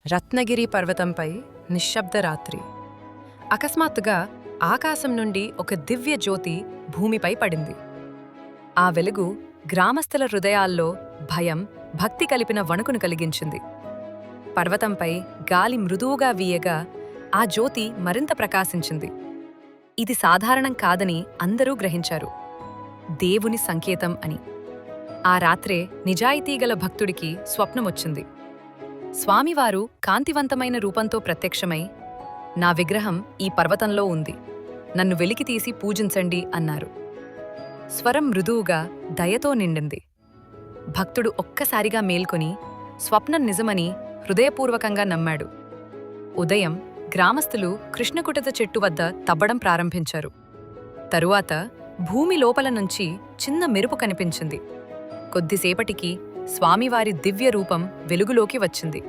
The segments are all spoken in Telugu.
రత్నగిరి పర్వతంపై నిశ్శబ్ద రాత్రి. అకస్మాత్తుగా ఆకాశం నుండి ఒక దివ్య జ్యోతి భూమిపై పడింది. ఆ వెలుగు గ్రామస్థుల హృదయాల్లో భయం, భక్తి కలిపిన వణుకును కలిగించింది. పర్వతంపై గాలి మృదువుగా వీయగా ఆ జ్యోతి మరింత ప్రకాశించింది. ఇది సాధారణం కాదని అందరూ గ్రహించారు. దేవుని సంకేతం అని. ఆ రాత్రే నిజాయితీగల భక్తుడికి స్వప్నమొచ్చింది. స్వామివారు కాంతివంతమైన రూపంతో ప్రత్యక్షమై, "నా విగ్రహం ఈ పర్వతంలో ఉంది, నన్ను వెలికితీసి పూజించండి" అన్నారు. స్వరం మృదువుగా, దయతో నిండింది. భక్తుడు ఒక్కసారిగా మేల్కొని స్వప్నం నిజమని హృదయపూర్వకంగా నమ్మాడు. ఉదయం గ్రామస్థులు కృష్ణకుటత చెట్టు వద్ద తవ్వడం ప్రారంభించారు. తరువాత భూమి లోపల నుంచి చిన్న మెరుపు కనిపించింది. కొద్దిసేపటికి స్వామివారి దివ్య రూపం వెలుగులోకి వచ్చింది.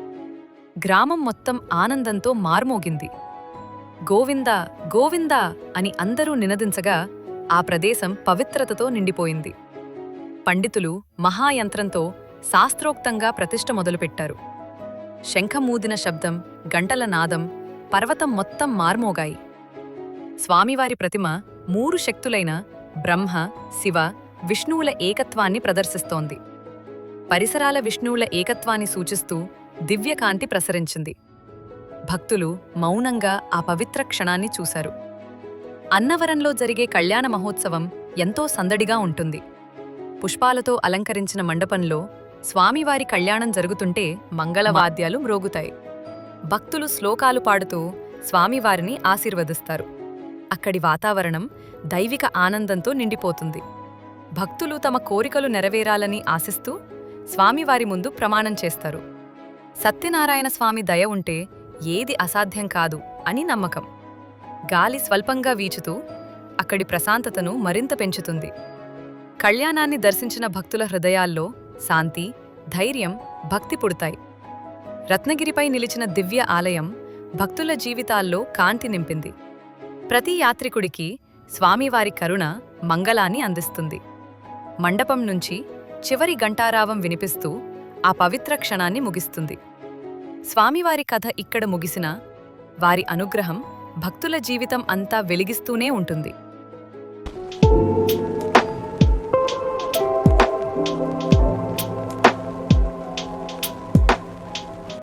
గ్రామం మొత్తం ఆనందంతో మార్మోగింది. "గోవిందా, గోవిందా" అని అందరూ నినదించగా ఆ ప్రదేశం పవిత్రతతో నిండిపోయింది. పండితులు మహాయంత్రంతో శాస్త్రోక్తంగా ప్రతిష్ఠ మొదలుపెట్టారు. శంఖమూదిన శబ్దం, గంటల నాదం, పర్వతం మొత్తం మార్మోగాయి. స్వామివారి ప్రతిమ 3 శక్తులైన బ్రహ్మ, శివ, విష్ణువుల ఏకత్వాన్ని ప్రదర్శిస్తోంది. పరిసరాల విష్ణువుల ఏకత్వాన్ని సూచిస్తూ దివ్యకాంతి ప్రసరించింది. భక్తులు మౌనంగా ఆ పవిత్ర క్షణాన్ని చూశారు. అన్నవరంలో జరిగే కళ్యాణ మహోత్సవం ఎంతో సందడిగా ఉంటుంది. పుష్పాలతో అలంకరించిన మండపంలో స్వామివారి కళ్యాణం జరుగుతుంటే మంగళవాద్యాలు మ్రోగుతాయి. భక్తులు శ్లోకాలు పాడుతూ స్వామివారిని ఆశీర్వదిస్తారు. అక్కడి వాతావరణం దైవిక ఆనందంతో నిండిపోతుంది. భక్తులు తమ కోరికలు నెరవేరాలని ఆశిస్తూ స్వామివారి ముందు ప్రమాణం చేస్తారు. సత్యనారాయణ స్వామి దయ ఉంటే ఏది అసాధ్యం కాదు అని నమ్మకం. గాలి స్వల్పంగా వీచుతూ అక్కడి ప్రశాంతతను మరింత పెంచుతుంది. కళ్యాణాన్ని దర్శించిన భక్తుల హృదయాల్లో శాంతి, ధైర్యం, భక్తి పుడతాయి. రత్నగిరిపై నిలిచిన దివ్య ఆలయం భక్తుల జీవితాల్లో కాంతి నింపింది. ప్రతి యాత్రికుడికి స్వామివారి కరుణ, మంగళాన్ని అందిస్తుంది. మండపం నుంచి చివరి గంటారావం వినిపిస్తూ ఆ పవిత్ర క్షణాన్ని ముగిస్తుంది. స్వామివారి కథ ఇక్కడ ముగిసినా వారి అనుగ్రహం భక్తుల జీవితం అంతా వెలిగిస్తూనే ఉంటుంది.